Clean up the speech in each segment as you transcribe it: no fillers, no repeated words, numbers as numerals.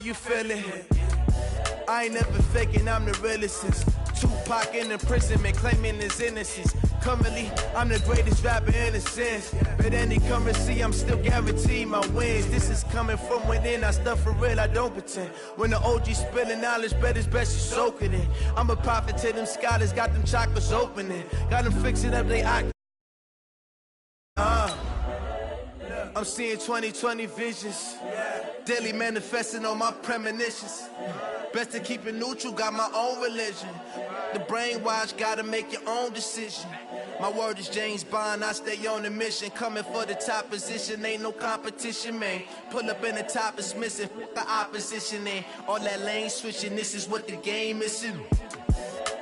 You feel it? I ain't never faking, I'm the realest since Tupac in imprisonment, claiming his innocence. Currently, I'm the greatest rapper in a sense. But any currency, I'm still guaranteed my wins. This is coming from within, I stuff for real, I don't pretend. When the OG spilling knowledge, bet it's best you soak it in. I'm a prophet to them scholars, got them chakras opening. Got them fixing up they eye. I'm seeing 2020 visions. Daily manifesting on my premonitions. Best to keep it neutral, got my own religion. The brainwash, gotta make your own decision. My word is James Bond, I stay on the mission. Coming for the top position, ain't no competition, man. Pull up in the top, it's missing, the opposition, ain't all that lane switching, this is what the game is.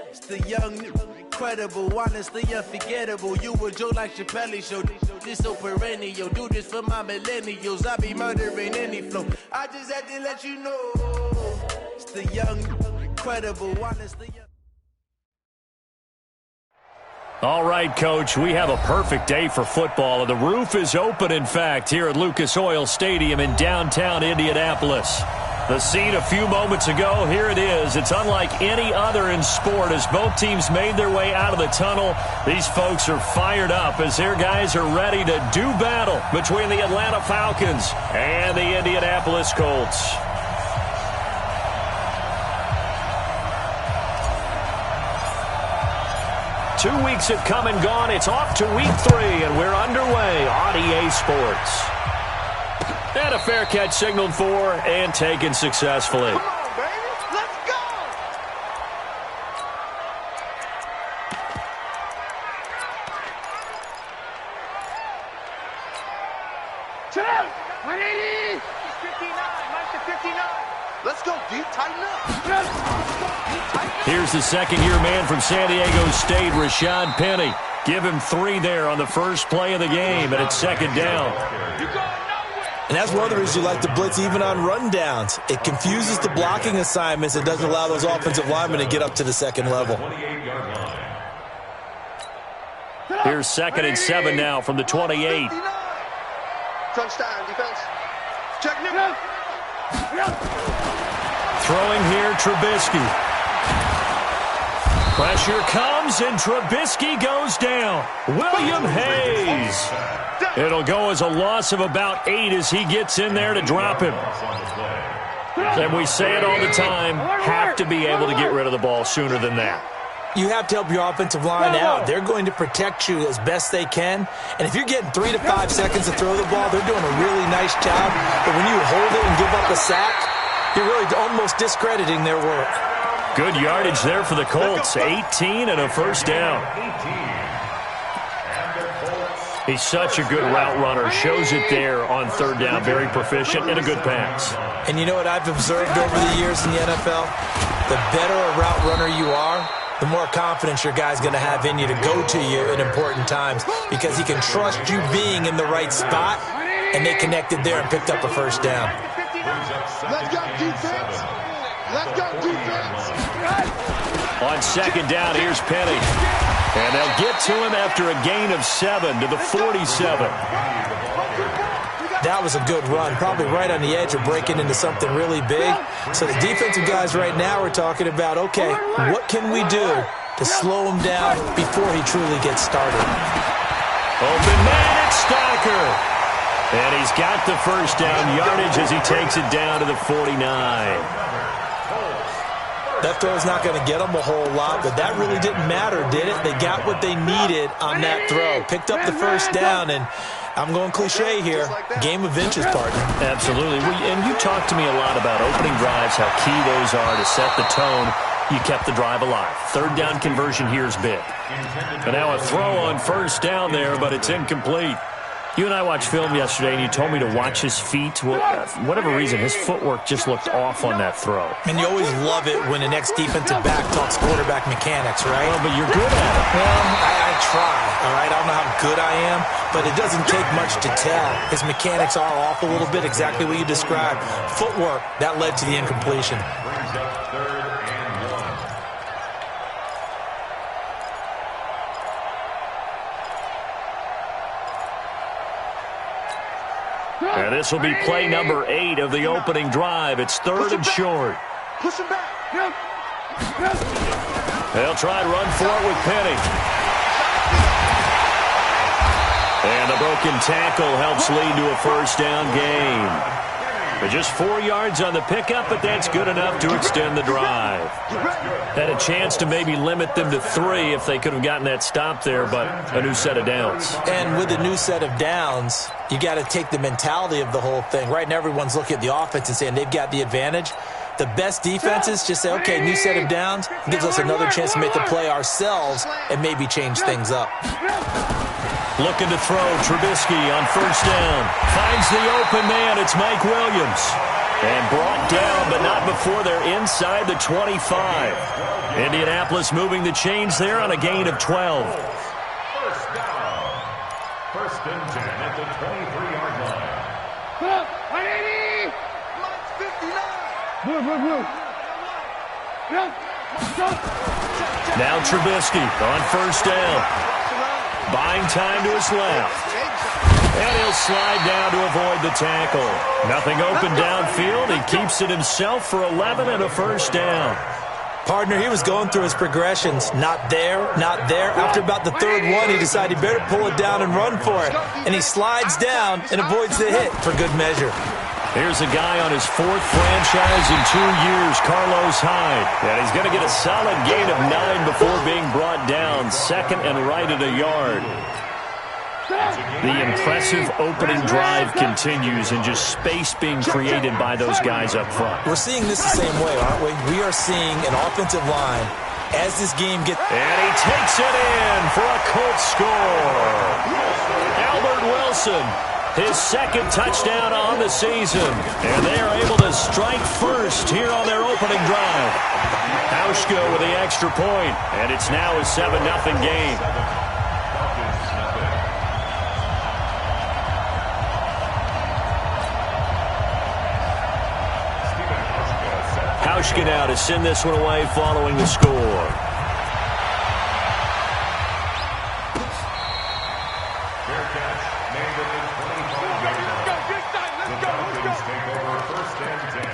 It's the young, incredible, honestly unforgettable. You a Joe like Chappelle show, this so perennial. Do this for my millennials, I be murdering any flow. I just had to let you know. It's the young, incredible, honestly. All right, Coach, we have a perfect day for football. The roof is open, in fact, here at Lucas Oil Stadium in downtown Indianapolis. The scene a few moments ago, here it is. It's unlike any other in sport as both teams made their way out of the tunnel. These folks are fired up as their guys are ready to do battle between the Atlanta Falcons and the Indianapolis Colts. 2 weeks have come and gone. It's off to week 3, and we're underway on EA Sports. And a fair catch signaled for and taken successfully. Come on, baby. Let's go! Chill! 180! 59, Mike to 59. Let's go, D. Tighten up. Here's the second-year man from San Diego State, Rashad Penny. Give him 3 there on the first play of the game, and it's second down. And that's one of the reasons you like to blitz even on rundowns. It confuses the blocking assignments. It doesn't allow those offensive linemen to get up to the second level. Here's 2nd and 7 now from the 28. Touchdown, defense. Check nickel. Throwing here, Trubisky. Pressure comes, and Trubisky goes down. William Hayes. It'll go as a loss of about 8 as he gets in there to drop him. And we say it all the time, have to be able to get rid of the ball sooner than that. You have to help your offensive line out. They're going to protect you as best they can. And if you're getting 3 to 5 seconds to throw the ball, they're doing a really nice job. But when you hold it and give up a sack, you're really almost discrediting their work. Good yardage there for the Colts. 18 and a first down. He's such a good route runner. Shows it there on 3rd down. Very proficient and a good pass. And you know what I've observed over the years in the NFL? The better a route runner you are, the more confidence your guy's going to have in you to go to you in important times because he can trust you being in the right spot, and they connected there and picked up a first down. Let's go, defense. Let's go, defense. On 2nd down, here's Penny. And they'll get to him after a gain of 7 to the 47. That was a good run, probably right on the edge of breaking into something really big. So the defensive guys right now are talking about, okay, what can we do to slow him down before he truly gets started? Open man, it's Stacker. And he's got the first down yardage as he takes it down to the 49. That throw's not going to get them a whole lot, but that really didn't matter, did it? They got what they needed on that throw. Picked up the first down, and I'm going cliche here. Game of inches, partner. Absolutely. And you talked to me a lot about opening drives, how key those are to set the tone. You kept the drive alive. 3rd down conversion here is big. And now a throw on first down there, but it's incomplete. You and I watched film yesterday, and you told me to watch his feet. Well, for whatever reason, his footwork just looked off on that throw. And you always love it when the next defensive back talks quarterback mechanics, right? Well, but you're good at it. Well, I try, all right? I don't know how good I am, but it doesn't take much to tell. His mechanics are off a little bit, exactly what you described. Footwork, that led to the incompletion. And this will be play number 8 of the opening drive. It's 3rd and short. Push him back. They'll try and run for it with Penny. And the broken tackle helps lead to a first down gain. But just 4 yards on the pickup, but that's good enough to extend the drive. Had a chance to maybe limit them to 3 if they could have gotten that stop there, but a new set of downs. And with a new set of downs, you got to take the mentality of the whole thing. Right now, everyone's looking at the offense and saying they've got the advantage. The best defenses just say, okay, new set of downs. It gives us another chance to make the play ourselves and maybe change things up. Looking to throw, Trubisky on first down. Finds the open man, it's Mike Williams. And brought down, but not before they're inside the 25. Indianapolis moving the chains there on a gain of 12. First down. 1st and 10 at the 23-yard line. 180! Now Trubisky on first down. Buying time to his left. And he'll slide down to avoid the tackle. Nothing open downfield. He keeps it himself for 11 and a first down. Partner, he was going through his progressions. Not there, not there. After about the 3rd one, he decided he better pull it down and run for it. And he slides down and avoids the hit for good measure. Here's a guy on his 4th franchise in 2 years, Carlos Hyde. And he's going to get a solid gain of 9 before being brought down. 2nd and right at a yard. The impressive opening drive continues and just space being created by those guys up front. We're seeing this the same way, aren't we? We are seeing an offensive line as this game gets... And he takes it in for a Colts score. Albert Wilson, his 2nd touchdown on the season. And they are able to strike first here on their opening drive. Hauschka with the extra point, and it's now a 7-0 game. Hauschka now to send this one away following the score. Fair catch made at the 25-yard line. The Falcons take over 1st and 10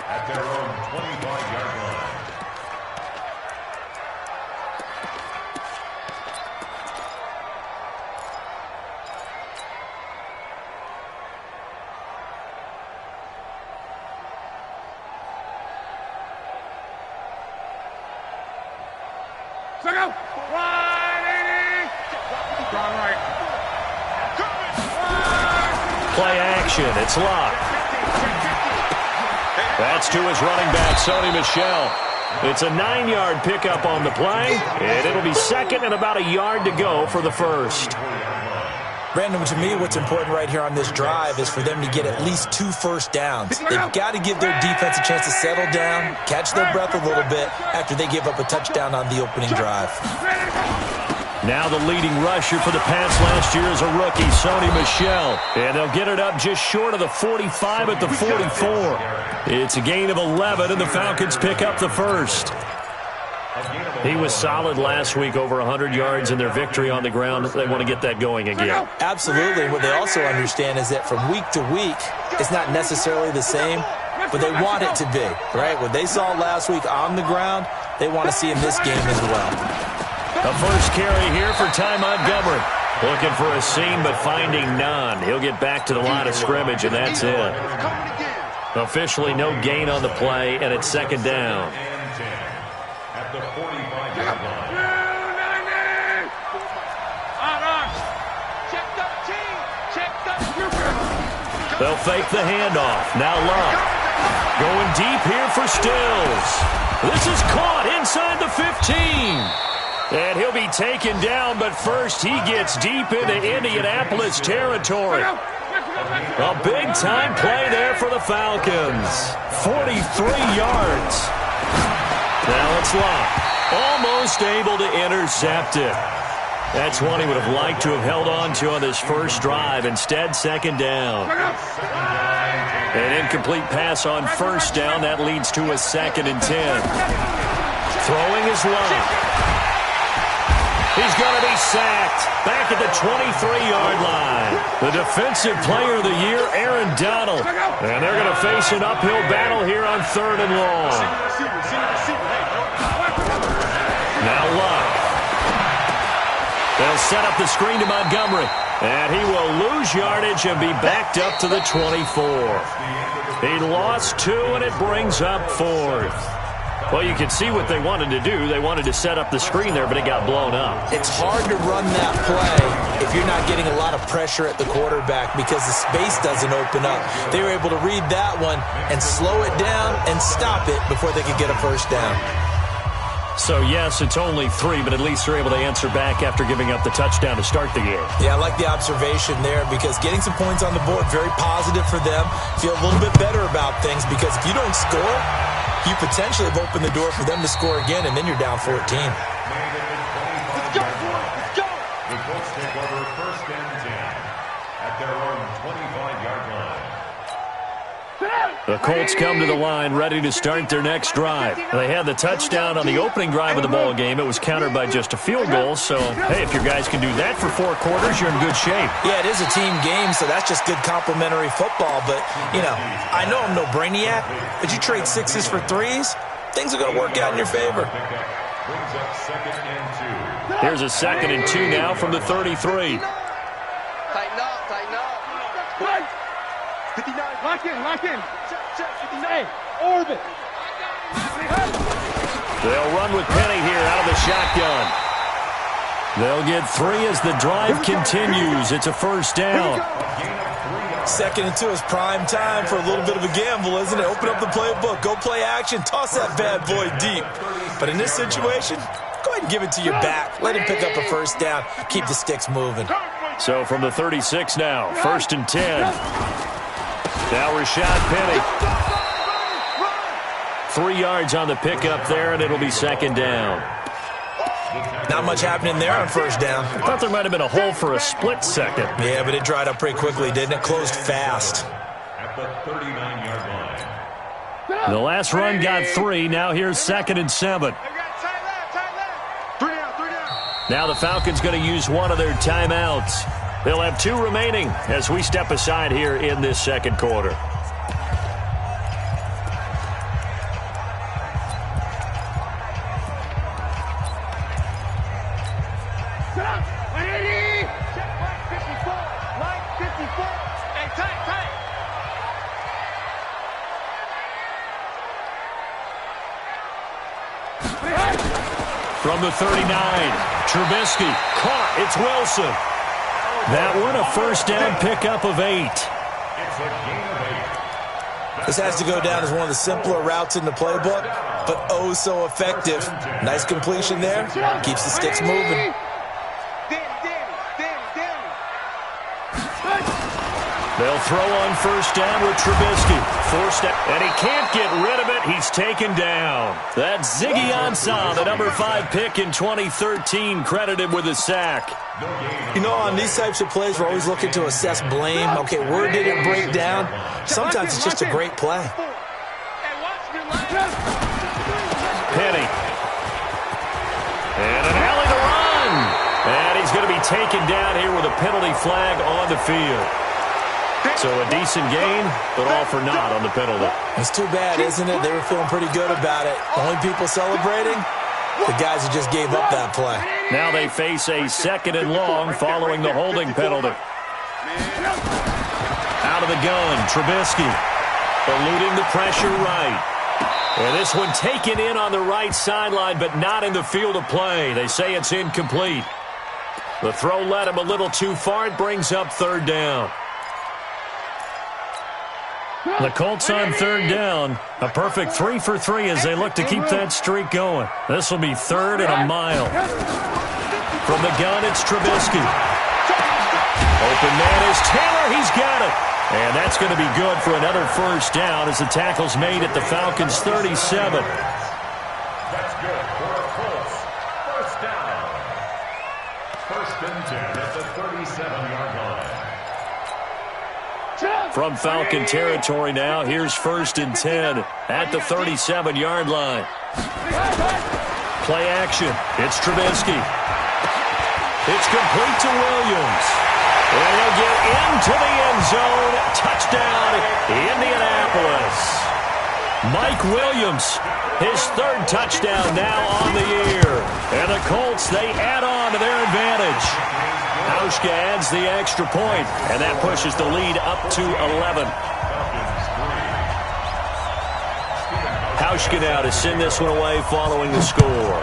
at their own 25-yard line. Play action. It's locked. That's to his running back, Sony Michel. It's a 9-yard pickup on the play, and it'll be 2nd and about a yard to go for the 1st. Brandon, to me, what's important right here on this drive is for them to get at least 2 first downs. They've got to give their defense a chance to settle down, catch their breath a little bit after they give up a touchdown on the opening drive. Now the leading rusher for the Pats last year is a rookie, Sony Michel. And they'll get it up just short of the 45 at the 44. It's a gain of 11, and the Falcons pick up the 1st. He was solid last week, over 100 yards in their victory on the ground. They want to get that going again. Absolutely. And what they also understand is that from week to week, it's not necessarily the same, but they want it to be, right? What they saw last week on the ground, they want to see in this game as well. A first carry here for Ty Montgomery. Looking for a seam, but finding none. He'll get back to the line of scrimmage, and that's it. Officially no gain on the play, and it's 2nd down. At the 45-yard line. They'll fake the handoff. Now Love. Going deep here for Stills. This is caught inside the 15. And he'll be taken down, but first he gets deep into Indianapolis territory. A big-time play there for the Falcons. 43 yards. Now it's Love. Almost able to intercept it. That's one he would have liked to have held on to on this first drive. Instead, 2nd down. An incomplete pass on first down. That leads to a 2nd and 10. Throwing is Love. He's going to be sacked back at the 23-yard line. The Defensive Player of the Year, Aaron Donald. And they're going to face an uphill battle here on 3rd and long. Now Luck. They'll set up the screen to Montgomery. And he will lose yardage and be backed up to the 24. He lost 2, and it brings up 4th. Well, you can see what they wanted to do. They wanted to set up the screen there, but it got blown up. It's hard to run that play if you're not getting a lot of pressure at the quarterback because the space doesn't open up. They were able to read that one and slow it down and stop it before they could get a first down. So, yes, it's only 3, but at least they're able to answer back after giving up the touchdown to start the game. Yeah, I like the observation there because getting some points on the board, very positive for them. Feel a little bit better about things because if you don't score, you potentially have opened the door for them to score again, and then you're down 14. Let's go, boys. Let's go. The Colts take over 1st and 10 at their own 25-yard line. The Colts come to the line ready to start their next drive. They had the touchdown on the opening drive of the ball game. It was countered by just a field goal. So, hey, if your guys can do that for 4 quarters, you're in good shape. Yeah, it is a team game, so that's just good complimentary football. But, you know, I know I'm no brainiac, but you trade 6s for 3s, things are going to work out in your favor. Brings up 2nd and 2. Here's a 2nd and 2 now from the 33. Tighten up, tighten up. 59. Lock in. Check, 59. Orbit. They'll run with Penny here out of the shotgun. They'll get 3 as the drive continues. It's a first down. 2nd and 2 is prime time for a little bit of a gamble, isn't it? Open up the playbook, go play action, toss that bad boy deep. But in this situation, go ahead and give it to your back. Let him pick up a first down. Keep the sticks moving. So from the 36 now, 1st and 10. Now Rashad Penny. 3 yards on the pickup there, and it'll be 2nd down. Not much happening there on first down. I thought there might have been a hole for a split second. Yeah, but it dried up pretty quickly, didn't it? Closed fast. At the 39-yard line. The last run got 3. Now here's 2nd and 7. Now the Falcons going to use one of their timeouts. They'll have 2 remaining as we step aside here in this 2nd quarter. From the 39, Trubisky caught. It's Wilson. That one a first down pickup of 8. This has to go down as one of the simpler routes in the playbook, but oh so effective. Nice completion there. Keeps the sticks moving. They'll throw on first down with Trubisky. Forced out, and he can't get rid of it. He's taken down. That's Ziggy Ansah, the number 5 pick in 2013, credited with a sack. You know, on these types of plays, we're always looking to assess blame. Okay, where did it break down? Sometimes it's just a great play. Penny. And an alley to run. And he's going to be taken down here with a penalty flag on the field. So a decent gain, but all for naught on the penalty. It's too bad, isn't it? They were feeling pretty good about it. Only people celebrating, the guys who just gave up that play. Now they face a 2nd and long following the holding penalty. Out of the gun, Trubisky. Eluding the pressure right. And this one taken in on the right sideline, but not in the field of play. They say it's incomplete. The throw led him a little too far. It brings up 3rd down. The Colts on 3rd down. A perfect 3 for 3 as they look to keep that streak going. This will be 3rd and a mile. From the gun, it's Trubisky. Open man is Taylor. He's got it. And that's going to be good for another first down as the tackle's made at the Falcons' 37. That's good for a Colts. First down. 1st and 10 at the 37-yard line. From Falcon territory now, here's 1st and 10 at the 37-yard line. Play action. It's Trubisky. It's complete to Williams. And he'll get into the end zone. Touchdown, Indianapolis. Mike Williams, his third touchdown now on the year. And the Colts, they add on to their advantage. Hauschka adds the extra point, and that pushes the lead up to 11. Hauschka now to send this one away following the score.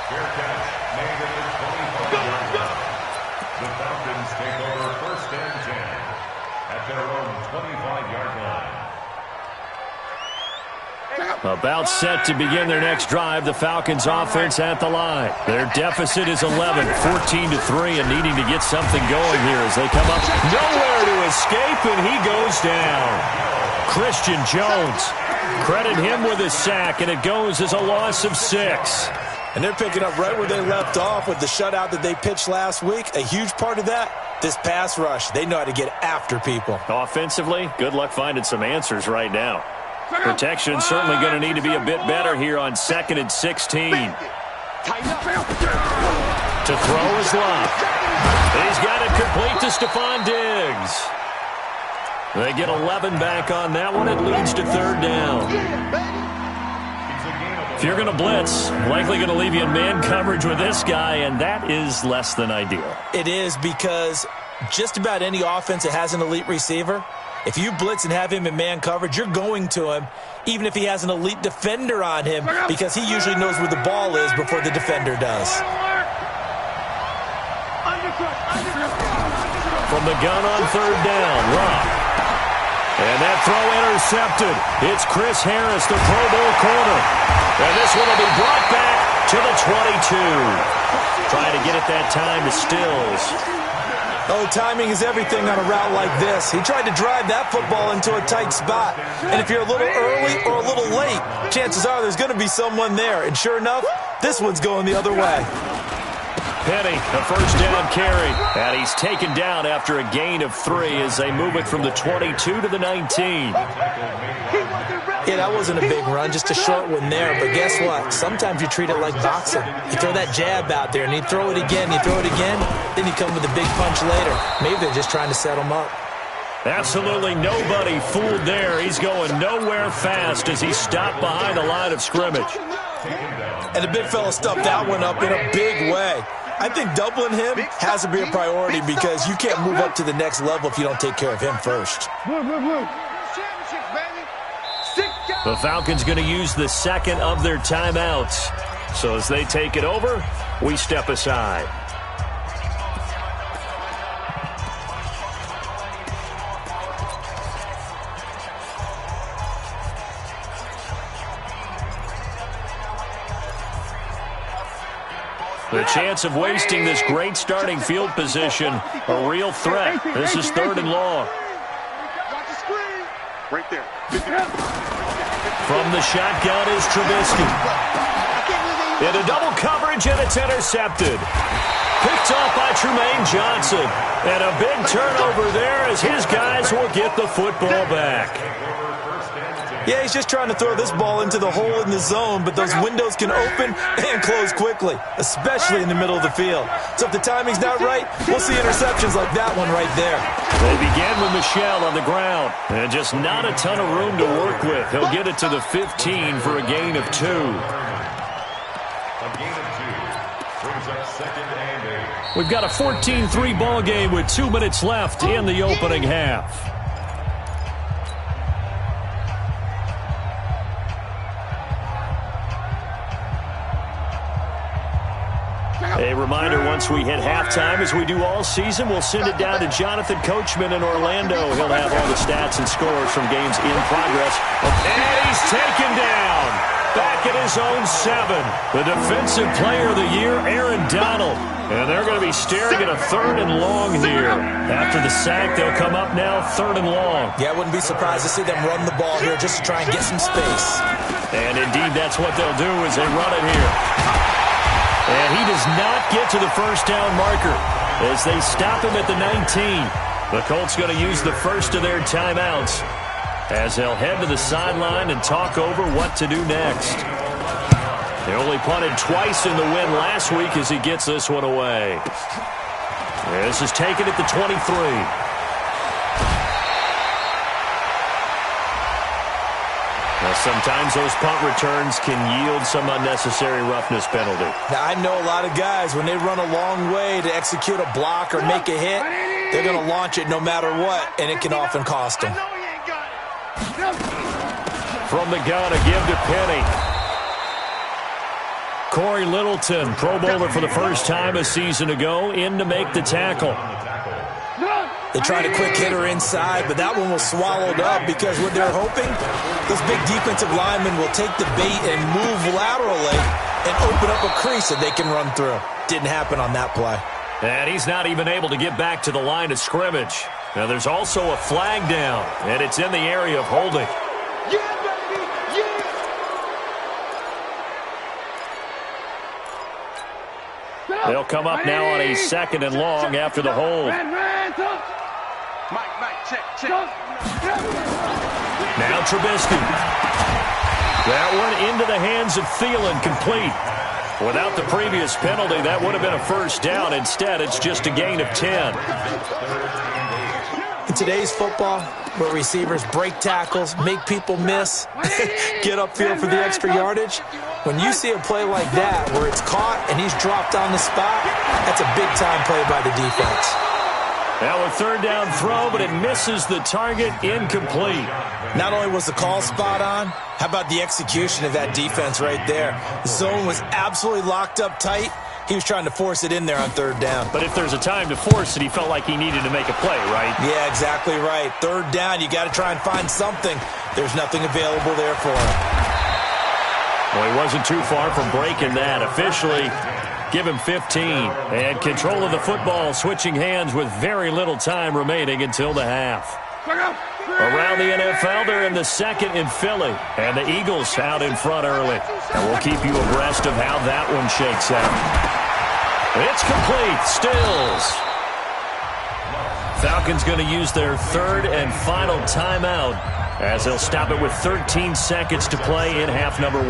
Fair catch made at the 25-yard line. The Falcons take over first and 10 at their own 25-yard line. About set to begin their next drive, the Falcons offense at the line. Their deficit is 11, 14-3, and needing to get something going here as they come up. Nowhere to escape, and he goes down. Christian Jones, credit him with a sack, and it goes as a loss of 6. And they're picking up right where they left off with the shutout that they pitched last week. A huge part of that, this pass rush. They know how to get after people. Offensively, good luck finding some answers right now. Protection certainly going to need to be a bit better here on 2nd and 16. To throw is left. He's got it complete to Stephon Diggs. They get 11 back on that one. It leads to 3rd down. If you're going to blitz, likely going to leave you in man coverage with this guy, and that is less than ideal. It is, because just about any offense that has an elite receiver, if you blitz and have him in man coverage, you're going to him, even if he has an elite defender on him, because he usually knows where the ball is before the defender does. From the gun on 3rd down, Love. And that throw intercepted. It's Chris Harris, the Pro Bowl corner. And this one will be brought back to the 22. Trying to get it that time to Stills. Oh, timing is everything on a route like this. He tried to drive that football into a tight spot. And if you're a little early or a little late, chances are there's going to be someone there. And sure enough, this one's going the other way. Penny, a first down carry. And he's taken down after a gain of 3 as they move it from the 22 to the 19. Yeah, that wasn't a big run, just a short one there. But guess what? Sometimes you treat it like boxing. You throw that jab out there, and you throw it again, then you come with a big punch later. Maybe they're just trying to set him up. Absolutely nobody fooled there. He's going nowhere fast as he's stopped behind the line of scrimmage. And the big fella stuffed that one up in a big way. I think doubling him has to be a priority because you can't move up to the next level if you don't take care of him first. The Falcons going to use the second of their timeouts. So as they take it over, we step aside. The chance of wasting this great starting field position, a real threat. This is 3rd and long. Right there. From the shotgun is Trubisky. Into double coverage, and it's intercepted. Picked off by Trumaine Johnson. And a big turnover there as his guys will get the football back. Yeah, he's just trying to throw this ball into the hole in the zone, but those windows can open and close quickly, especially in the middle of the field. So if the timing's not right, we'll see interceptions like that one right there. They begin with Michel on the ground, and just not a ton of room to work with. He'll get it to the 15 for a gain of 2. A gain of 2 brings up 2nd and 8. We've got a 14-3 ball game with 2 minutes left in the opening half. A reminder, once we hit halftime, as we do all season, we'll send it down to Jonathan Coachman in Orlando. He'll have all the stats and scores from games in progress. And he's taken down. Back at his own 7. The defensive player of the year, Aaron Donald. And they're going to be staring at a 3rd and long here. After the sack, they'll come up now 3rd and long. Yeah, I wouldn't be surprised to see them run the ball here just to try and get some space. And indeed, that's what they'll do as they run it here. And he does not get to the first down marker as they stop him at the 19. The Colts going to use the first of their timeouts as they'll head to the sideline and talk over what to do next. They only punted twice in the win last week as he gets this one away. This is taken at the 23. Now, sometimes those punt returns can yield some unnecessary roughness penalty. Now, I know a lot of guys, when they run a long way to execute a block or make a hit, they're going to launch it no matter what, and it can often cost them. From the gun, a give to Penny. Corey Littleton, Pro Bowler for the first time a season ago, in to make the tackle. They tried a quick hitter inside, but that one was swallowed up because what they're hoping, those big defensive linemen will take the bait and move laterally and open up a crease that they can run through. Didn't happen on that play. And he's not even able to get back to the line of scrimmage. Now there's also a flag down, and it's in the area of holding. Yeah, baby! Yeah! They'll come up now on a 2nd and long after the hold. Mike, check. Now Trubisky. That one into the hands of Thielen, complete. Without the previous penalty, that would have been a first down. Instead, it's just a gain of 10. In today's football, where receivers break tackles, make people miss, get upfield for the extra yardage, when you see a play like that where it's caught and he's dropped on the spot, that's a big-time play by the defense. Now a 3rd down throw, but it misses the target, incomplete. Not only was the call spot on, how about the execution of that defense right there? The zone was absolutely locked up tight. He was trying to force it in there on 3rd down. But if there's a time to force it, he felt like he needed to make a play, right? Yeah, exactly right. 3rd down, you got to try and find something. There's nothing available there for him. Well, he wasn't too far from breaking that. Officially, give him 15. And control of the football, switching hands with very little time remaining until the half. Around the NFL, they're in the 2nd in Philly. And the Eagles out in front early. And we'll keep you abreast of how that one shakes out. It's complete. Stills. Falcons going to use their 3rd and final timeout as they'll stop it with 13 seconds to play in half number 1.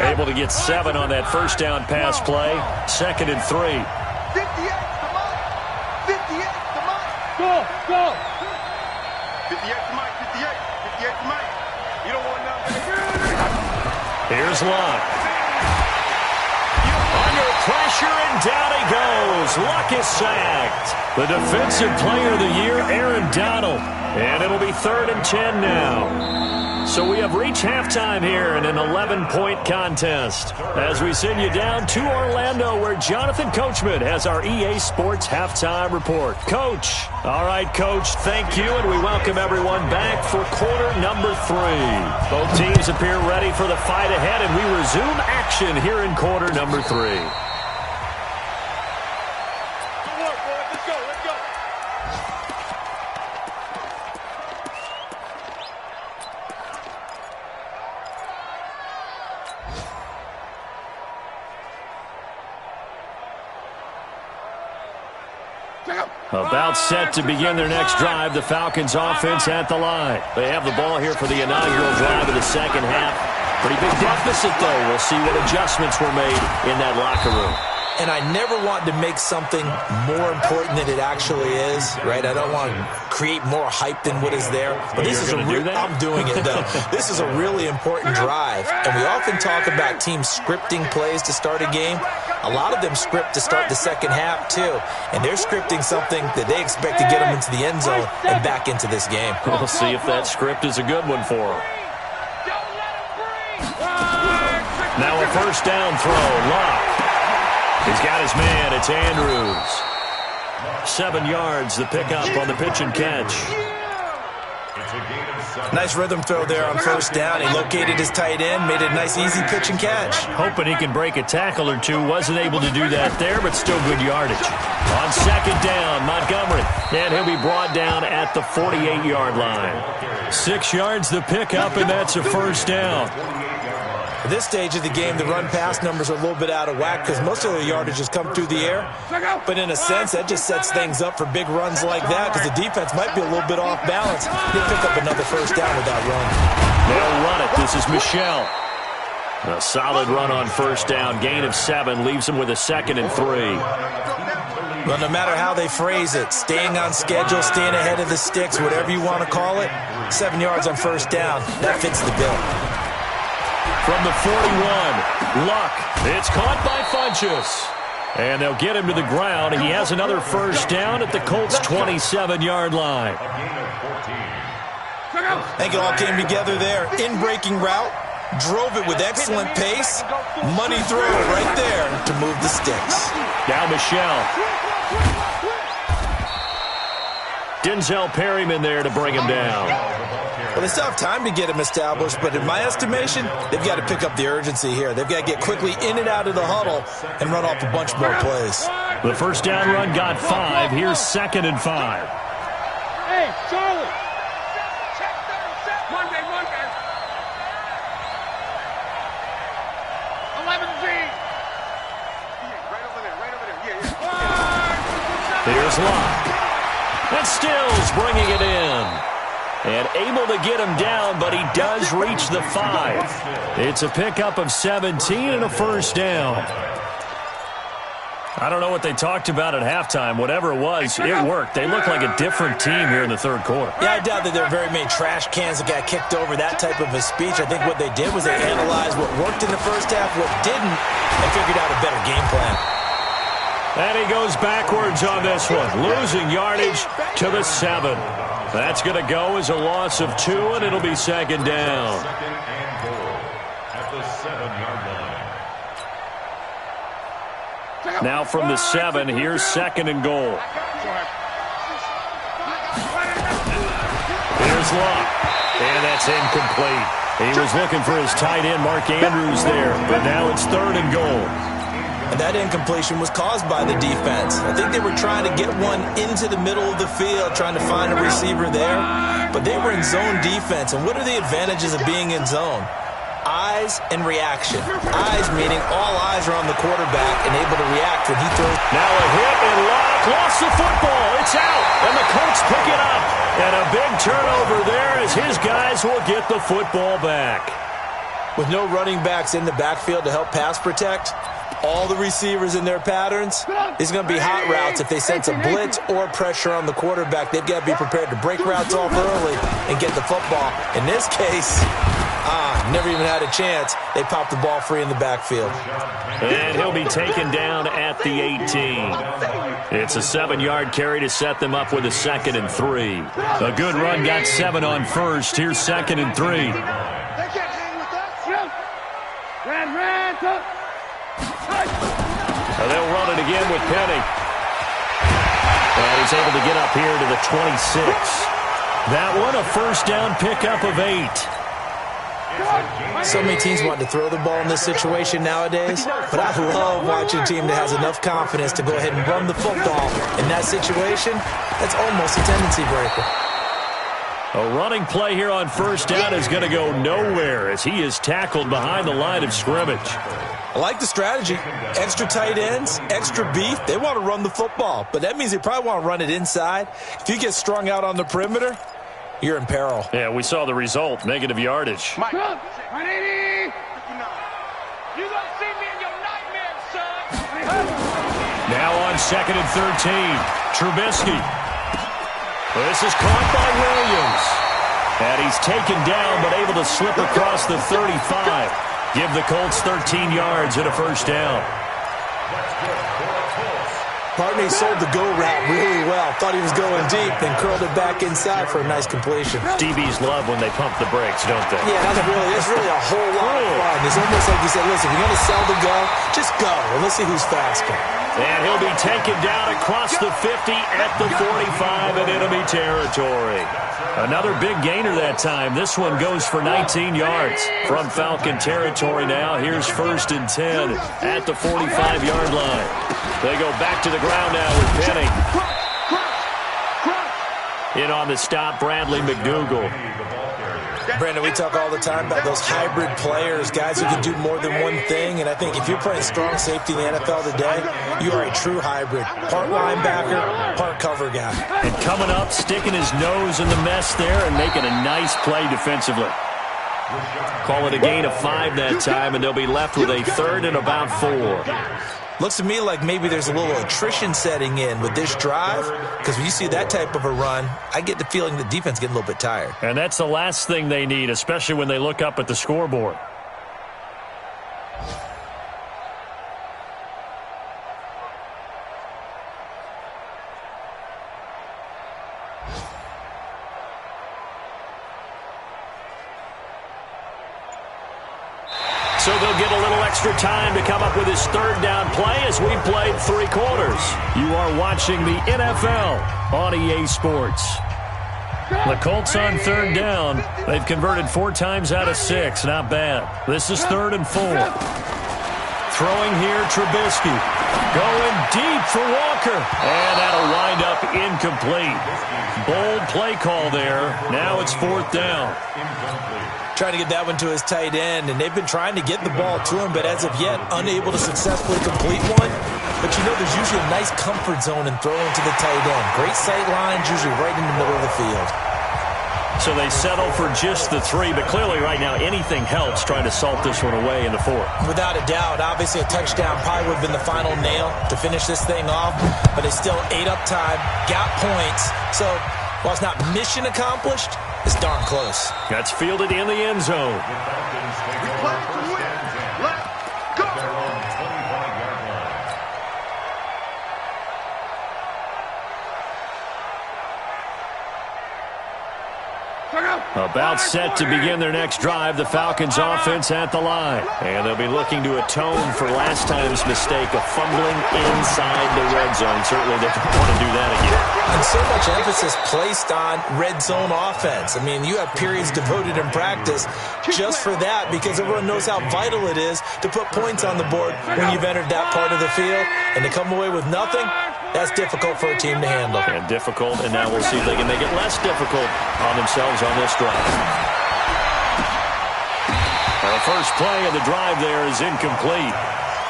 Able to get 7 on that first down pass play. 2nd and 3. 58 to Mike. 58 to Mike. Go. 58 to Mike. 58 to Mike. You don't want nothing. Here's Luck. Under pressure, and down he goes. Luck is sacked. The defensive player of the year, Aaron Donald. And it'll be 3rd and 10 now. So we have reached halftime here in an 11-point contest as we send you down to Orlando where Jonathan Coachman has our EA Sports Halftime Report. Coach. All right, Coach, thank you, and we welcome everyone back for quarter number 3. Both teams appear ready for the fight ahead, and we resume action here in quarter number 3. About set to begin their next drive, the Falcons offense at the line. They have the ball here for the inaugural drive of the 2nd half. Pretty big deficit, though. We'll see what adjustments were made in that locker room. And I never want to make something more important than it actually is, right? I don't want to create more hype than what is there. But this is I'm doing it, though. This is a really important drive. And we often talk about teams scripting plays to start a game. A lot of them script to start the 2nd half, too. And they're scripting something that they expect to get them into the end zone and back into this game. We'll see if that script is a good one for them. Now a 1st down throw. Luck. He's got his man. It's Andrews. 7 yards, the pickup on the pitch and catch. Nice rhythm throw there on 1st down. He located his tight end, made a nice easy pitch and catch. Hoping he can break a tackle or two. Wasn't able to do that there, but still good yardage. On 2nd down, Montgomery. And he'll be brought down at the 48-yard line. 6 yards the pickup, and that's a 1st down. At this stage of the game, the run-pass numbers are a little bit out of whack because most of the yardage has come through the air. But in a sense, that just sets things up for big runs like that because the defense might be a little bit off balance. They'll pick up another first down with that run. They'll run it. This is Michel. A solid run on first down. Gain of 7 leaves him with a 2nd and 3. Well, no matter how they phrase it, staying on schedule, staying ahead of the sticks, whatever you want to call it, 7 yards on first down, that fits the bill. From the 41, Luck. It's caught by Funchess. And they'll get him to the ground. He has another first down at the Colts' 27-yard line. I think it all came together there. In-breaking route. Drove it with excellent pace. Money throw right there to move the sticks. Now Michel. Denzel Perryman there to bring him down. Well, they still have time to get him established, but in my estimation, they've got to pick up the urgency here. They've got to get quickly in and out of the huddle and run off a bunch more plays. The first down run got 5. Here's 2nd and 5. Hey, Charlie. Monday. 11G. Right over there. Yeah. Here's Luck. And Stills bringing it in. And able to get him down, but he does reach the 5. It's a pickup of 17 and a first down. I don't know what they talked about at halftime. Whatever it was, it worked. They look like a different team here in the third quarter. Yeah, I doubt that there are very many trash cans that got kicked over, that type of a speech. I think what they did was they analyzed what worked in the first half, what didn't, and figured out a better game plan. And he goes backwards on this one, losing yardage to the 7. That's going to go as a loss of 2, and it'll be 2nd down. 2nd and goal at the 7-yard line. Now from the 7, here's 2nd and goal. Here's Luck, and that's incomplete. He was looking for his tight end, Mark Andrews, there, but now it's 3rd and goal. And that incompletion was caused by the defense. I think they were trying to get one into the middle of the field, trying to find a receiver there. But they were in zone defense. And what are the advantages of being in zone? Eyes and reaction. Eyes meaning all eyes are on the quarterback and able to react when he throws. Now a hit and Luck lost the football. It's out. And the Colts pick it up. And a big turnover there as his guys will get the football back. With no running backs in the backfield to help pass protect, all the receivers in their patterns, it's going to be hot routes if they sense a blitz or pressure on the quarterback. They've got to be prepared to break routes off early and get the football. In this case, never even had a chance. They popped the ball free in the backfield. And he'll be taken down at the 18. It's a 7-yard carry to set them up with a 2nd and 3. A good run got 7 on first. Here's 2nd and 3. They'll run it again with Penny. And he's able to get up here to the 26. That one, a first down pickup of 8. So many teams want to throw the ball in this situation nowadays, but I love watching a team that has enough confidence to go ahead and run the football. In that situation, that's almost a tendency breaker. A running play here on first down is going to go nowhere as he is tackled behind the line of scrimmage. I like the strategy. Extra tight ends, extra beef. They want to run the football, but that means they probably want to run it inside. If you get strung out on the perimeter, you're in peril. Yeah, we saw the result. Negative yardage. Mike. 180. You gonna see me in your nightmares, son. Now on 2nd and 13. Trubisky. This is caught by Williams. And he's taken down but able to slip across the 35. Give the Colts 13 yards and a first down. Partney sold the go route really well. Thought he was going deep, then curled it back inside for a nice completion. DBs love when they pump the brakes, don't they? Yeah, it's really a whole lot of fun. It's almost like you said, listen, if you're going to sell the go, just go, and let's see who's faster. And he'll be taken down across the 50 at the 45 in enemy territory. Another big gainer that time. This one goes for 19 yards from Falcon territory now. Here's 1st and 10 at the 45-yard line. They go back to the ground now with Penny. In on the stop, Bradley McDougal. Brandon, we talk all the time about those hybrid players, guys who can do more than one thing, and I think if you're playing strong safety in the NFL today, you are a true hybrid. Part linebacker, part cover guy. And coming up, sticking his nose in the mess there and making a nice play defensively. Call it a gain of 5 that time, and they'll be left with a 3rd and about 4. Looks to me like maybe there's a little attrition setting in with this drive, because when you see that type of a run, I get the feeling the defense getting a little bit tired. And that's the last thing they need, especially when they look up at the scoreboard. So they'll get a little extra time to come up with his 3rd down play as we played 3 quarters. You are watching the NFL on EA Sports. The Colts on 3rd down. They've converted 4 times out of 6. Not bad. This is 3rd and 4. Throwing here, Trubisky. Going deep for Walker. And that'll wind up incomplete. Bold play call there. Now it's 4th down. Trying to get that one to his tight end, and they've been trying to get the ball to him, but as of yet, unable to successfully complete one. But you know there's usually a nice comfort zone in throwing to the tight end. Great sight lines, usually right in the middle of the field. So they settle for just the 3, but clearly right now anything helps trying to salt this one away in the 4th. Without a doubt, obviously a touchdown probably would have been the final nail to finish this thing off, but they still ate up time, got points. So while it's not mission accomplished, it's darn close. That's fielded in the end zone. We play to win. Let's go. About set to begin their next drive, the Falcons offense at the line. And they'll be looking to atone for last time's mistake of fumbling inside the red zone. Certainly they don't want to do that again. And so much emphasis placed on red zone offense. I mean, you have periods devoted in practice just for that, because everyone knows how vital it is to put points on the board when you've entered that part of the field. And to come away with nothing, that's difficult for a team to handle. And difficult, and now we'll see if they can make it less difficult on themselves on this drive. The first play of the drive there is incomplete.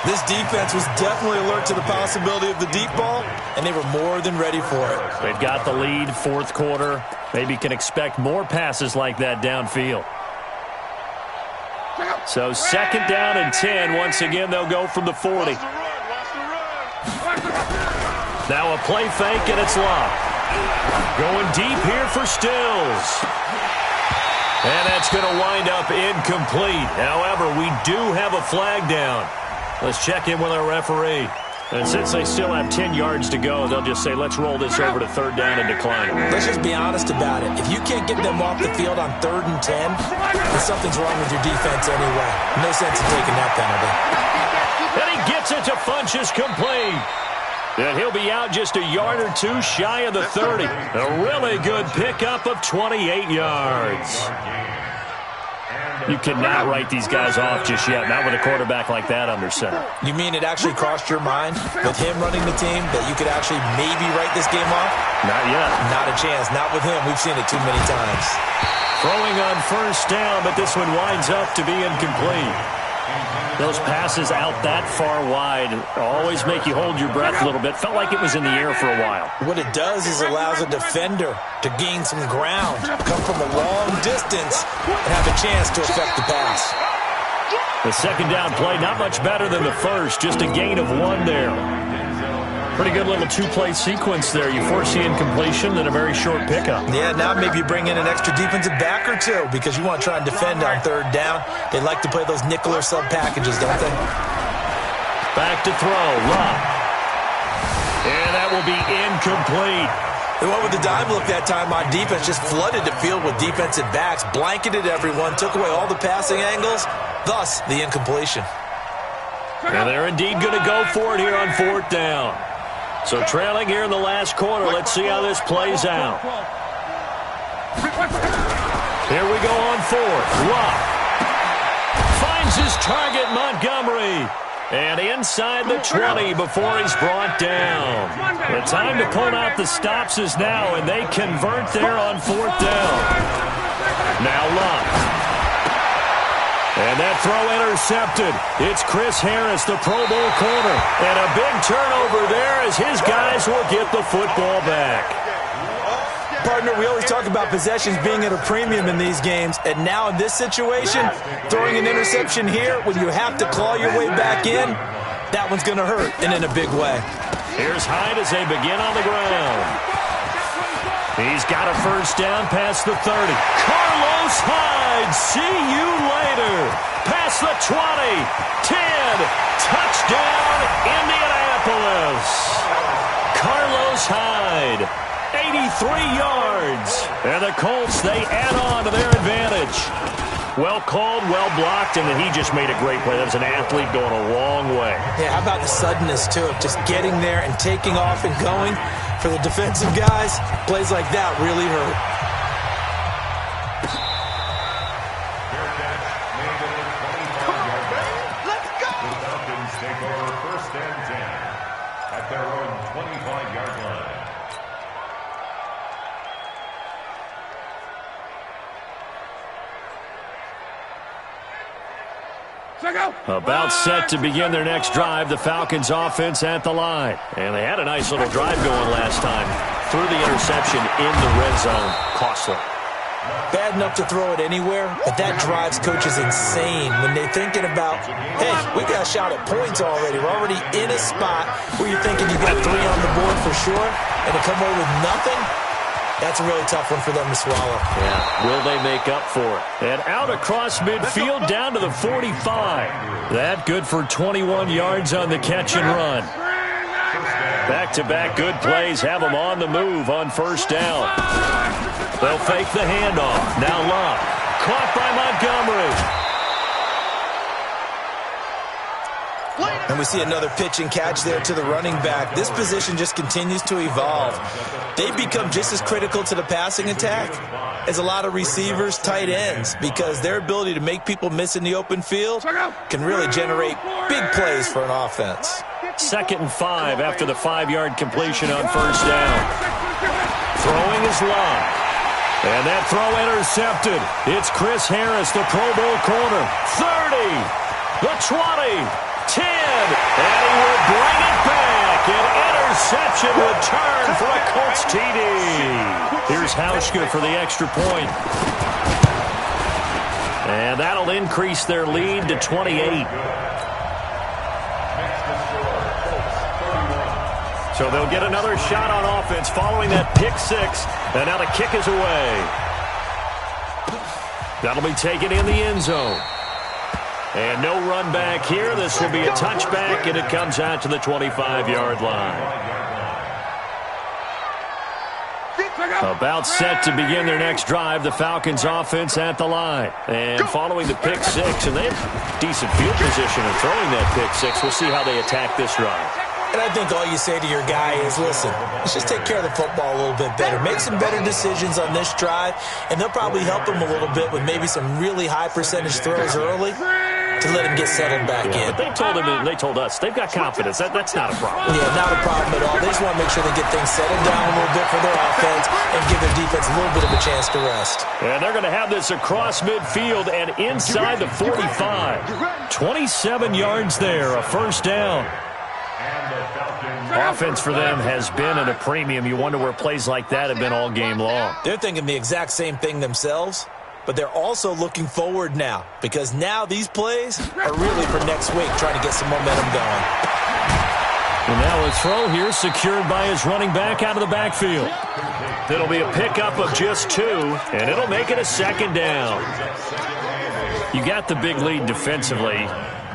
This defense was definitely alert to the possibility of the deep ball, and they were more than ready for it. They've got the lead, 4th quarter. Maybe can expect more passes like that downfield. So 2nd down and 10. Once again, they'll go from the 40. Now a play fake, and it's locked. Going deep here for Stills. And that's going to wind up incomplete. However, we do have a flag down. Let's check in with our referee. And since they still have 10 yards to go, they'll just say, let's roll this over to 3rd down and decline it. Let's just be honest about it. If you can't get them off the field on 3rd and 10, then something's wrong with your defense anyway. No sense in taking that penalty. And he gets it to Funchess complete. And he'll be out just a yard or 2 shy of the 30. A really good pickup of 28 yards. You cannot write these guys off just yet, not with a quarterback like that under center. You mean it actually crossed your mind with him running the team that you could actually maybe write this game off? Not yet. Not a chance. Not with him. We've seen it too many times. Throwing on 1st down, but this one winds up to be incomplete. Those passes out that far wide always make you hold your breath a little bit. Felt like it was in the air for a while. What it does is allows a defender to gain some ground, come from a long distance, and have a chance to affect the pass. The 2nd down play, not much better than the first, just a gain of 1 there. Pretty good little 2-play sequence there. You force the incompletion, then a very short pickup. Yeah, now maybe you bring in an extra defensive back or 2 because you want to try and defend on 3rd down. They like to play those nickel or sub packages, don't they? Back to throw, Love. And that will be incomplete. They went with the dime look that time on defense, just flooded the field with defensive backs, blanketed everyone, took away all the passing angles, thus the incompletion. And they're indeed going to go for it here on 4th down. So trailing here in the last quarter. Let's see how this plays out. Here we go on 4th. Luck finds his target, Montgomery. And inside the 20 before he's brought down. The time to pull out the stops is now, and they convert there on 4th down. Now Luck. And that throw intercepted. It's Chris Harris, the Pro Bowl corner. And a big turnover there as his guys will get the football back. Partner, we always talk about possessions being at a premium in these games, and now in this situation, throwing an interception here when you have to claw your way back in, that one's going to hurt, and in a big way. Here's Hyde as they begin on the ground. He's got a first down past the 30. Carlos Hyde, see you later. Past the 20, 10, touchdown, Indianapolis. Carlos Hyde. 83 yards. And the Colts, they add on to their advantage. Well called, well blocked, and then he just made a great play. That was an athlete going a long way. Yeah, how about the suddenness, too, of just getting there and taking off and going? For the defensive guys, plays like that really hurt. Let's go! The Falcons take over first and 10 at their own 25-yard line. About set to begin their next drive, the Falcons offense at the line. And they had a nice little drive going last time. Threw the interception in the red zone. Costly. Bad enough to throw it anywhere, but that drives coaches insane when they're thinking about, hey, we got a shot at points already. We're already in a spot where you're thinking you got 3 on the board for sure, and to come away with nothing, that's a really tough one for them to swallow. Yeah, will they make up for it? And out across midfield down to the 45. That good for 21 yards on the catch and run. Back-to-back good plays have them on the move on first down. They'll fake the handoff. Now Luck. Caught by Montgomery. And we see another pitch and catch there to the running back. This position just continues to evolve. They've become just as critical to the passing attack as a lot of receivers, tight ends, because their ability to make people miss in the open field can really generate big plays for an offense. 2nd and 5 after the 5-yard completion on first down. Throwing is Luck. And that throw intercepted. It's Chris Harris, the Pro Bowl corner. 30, the 20, 10, and he will bring it back. An interception return for a Colts TD. Here's Hauschka for the extra point. And that'll increase their lead to 28. So they'll get another shot on offense following that pick 6. And now the kick is away. That'll be taken in the end zone. And no run back here. This will be a touchback, and it comes out to the 25-yard line. About set to begin their next drive, the Falcons offense at the line. And following the pick 6, and they have decent field position of throwing that pick 6. We'll see how they attack this drive. And I think all you say to your guy is, listen, let's just take care of the football a little bit better. Make some better decisions on this drive, and they'll probably help him a little bit with maybe some really high percentage throws early to let him get settled back in. But they told us they've got confidence. That's not a problem. Yeah, not a problem at all. They just want to make sure they get things settled down a little bit for their offense and give their defense a little bit of a chance to rest. And they're going to have this across midfield and inside the 45. 27 yards there, a first down. Offense for them has been at a premium. You wonder where plays like that have been all game long. They're thinking the exact same thing themselves, but they're also looking forward now because now these plays are really for next week, trying to get some momentum going. And now a throw here secured by his running back out of the backfield. It'll be a pickup of just 2, and it'll make it a 2nd down. You got the big lead defensively.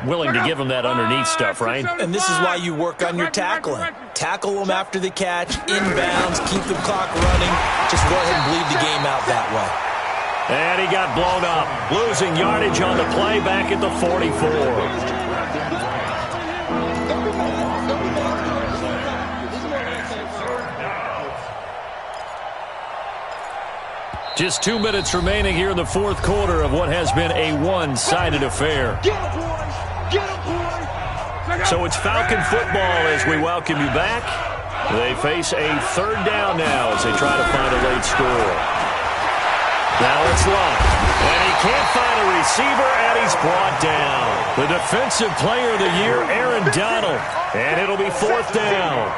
Willing to give them that underneath stuff, right? And this is why you work on your tackling. Tackle them after the catch, inbounds, keep the clock running. Just go ahead and bleed the game out that way. And he got blown up. Losing yardage on the play back at the 44. Just 2 minutes remaining here in the 4th quarter of what has been a one-sided affair. So it's Falcon football as we welcome you back. They face a 3rd down now as they try to find a late score. Now it's Love. And he can't find a receiver, and he's brought down. The Defensive Player of the Year, Aaron Donald. And it'll be 4th down.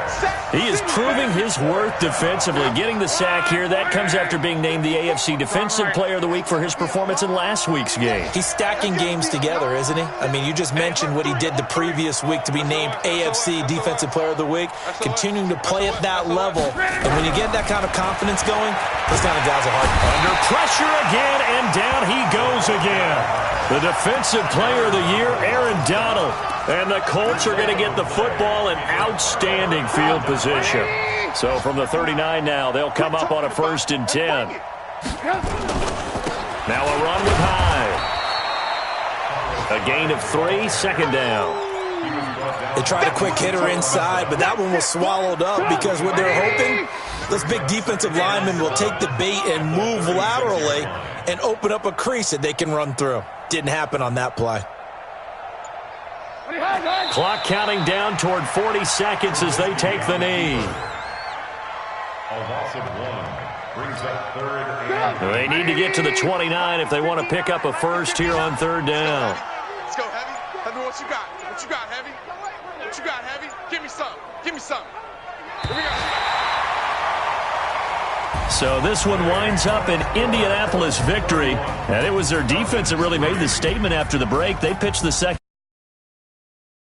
He is proving his worth defensively, getting the sack here. That comes after being named the AFC Defensive Player of the Week for his performance in last week's game. He's stacking games together, isn't he? I mean, you just mentioned what he did the previous week to be named AFC Defensive Player of the Week, continuing to play at that level. And when you get that kind of confidence going, those kind of guys are hard to play. Under pressure again, and down he goes again. The Defensive Player of the Year, Aaron Donald. And the Colts are going to get the football in outstanding field position. So from the 39 now, they'll come up on a 1st and 10. Now a run with Hyde. A gain of 3, 2nd down. They tried a quick hitter inside, but that one was swallowed up because what they're hoping, those big defensive linemen will take the bait and move laterally and open up a crease that they can run through. Didn't happen on that play. Clock counting down toward 40 seconds as they take the knee. A loss of 1 brings up 3rd and... They need to get to the 29 if they want to pick up a first here on 3rd down. Let's go, Heavy. Heavy, what you got? What you got, Heavy? What you got, Heavy? Give me some. Give me some. Here we go. So this one winds up an Indianapolis victory. And it was their defense that really made the statement after the break. They pitched the second.